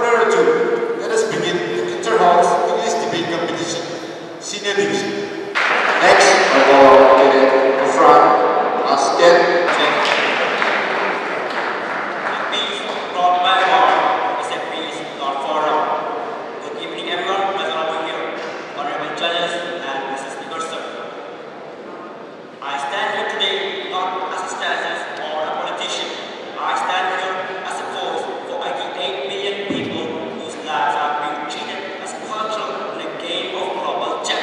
further ado, let us begin the Inter-House English Debate Competition, Senior Division. Next, I will get Ghufran, Asken, Peace brought by war is a peace not for all. Good evening, everyone. Pleasure to be here. Honorable judges and Mr. Speaker, sir. I stand here today not as a statist or a politician. I stand here as a voice for 88 million people whose lives are being treated as cultural in a game of global chess.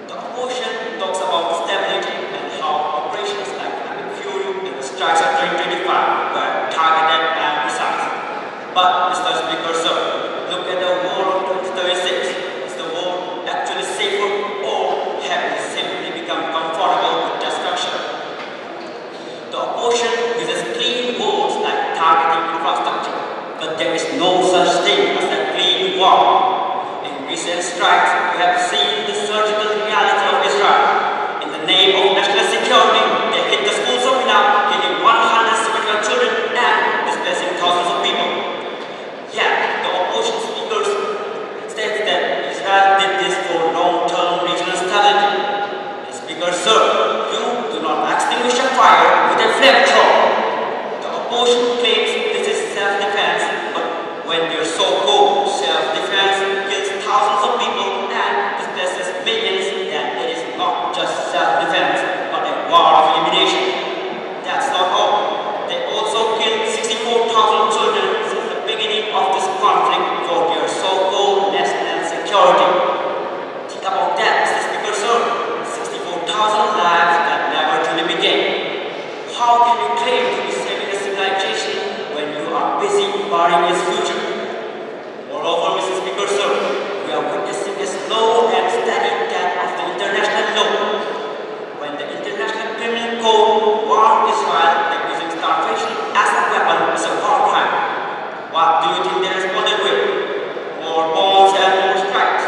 The opposition talks about stability and how operations like Epic Fury and the strikes of 2025 were targeted and precise. But, Mr. Speaker, sir, look at the war of 2036. Is the war actually safer, or have we simply become comfortable with destruction? The opposition uses clean words like targeting infrastructure, but there is no such thing as a clean war. In recent strikes, we have seen the surgical reality of Israel. In the name of national security, they hit the schools of Iran, killing 171 children and displacing thousands of people. Yet, the opposition speakers state that Israel did this for long-term regional stability. Speaker, sir, you do not extinguish a fire with a flamethrower. The opposition claims this is self-defense, but when their so-called self-defense kills thousands of people and displaces millions, then it is not just self-defense, but a war of elimination. That's not all. They also killed 64,000 children since the beginning of this conflict for their so-called national security. Think about that, Mr. Speaker, sir. 64,000 lives that never truly began. How can you claim to be saving a civilization when you are busy barring its future? Moreover, Mr. Speaker, sir, we are witnessing a slow and steady death of the international law. When the International Criminal Code warned Israel that using starvation as a weapon is a war crime, what do you think they responded with? More bombs and more strikes.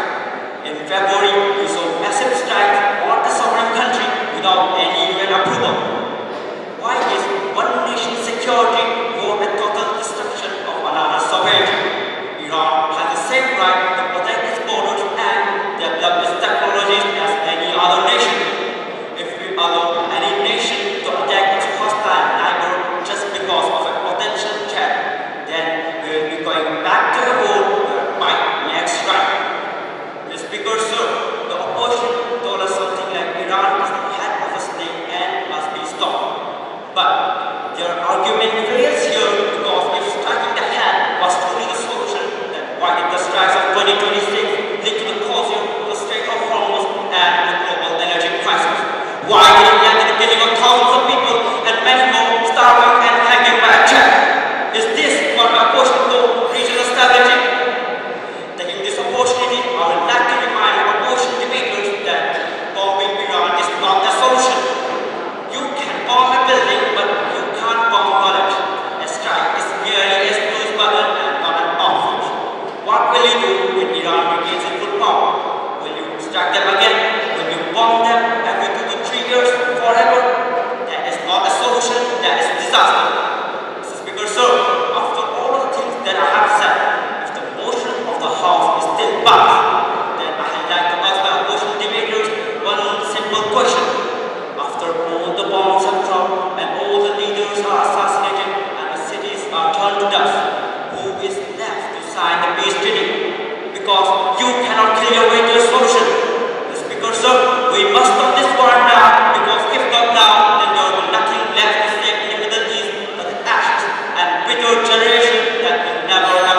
In February, we saw massive strikes on a sovereign country without any UN approval. Why is one nation's security more a total destruction of another sovereignty? Iran has the same right to protect its borders and develop its technologies as any other nation. If we allow any nation to attack its hostile neighbor just because of a potential threat, then we will be going back to a world where might makes right. Mr. Speaker, sir, the opposition told us something like Iran is the head of a snake and must be stopped. But their argument fails here because if striking the head was truly the solution, then why did the strikes of 2026 lead to the closure of the Strait of Hormuz and the global energy crisis? Why did it end in the killing of thousands of people and many more starving and hanging by a chair? Is this what the opposition call regional stability? Taking this opportunity, I would like to remind opposition debaters that bombing Iran is not the solution. You can bomb a building, but you can't bomb knowledge. A strike is merely a snooze button and not an offense. What will you do when Iran regains its full power? Will you strike them again? Will you bomb them every 2 to 3 years forever? That is not a solution, that is disaster. Mr. Speaker, sir, after all of the things that I have said, if the motion of the House is still passed, then I would like to ask my opposition debaters one simple question. After all the bombs have dropped and all the leaders are assassinated and the cities are turned to dust, who is left to sign the peace treaty? Because you cannot kill your way to a solution. Mr. Speaker, sir, we must stop this war now, because if not now, then there will be nothing left to save in the Middle East but the ashes and bitter generation that will never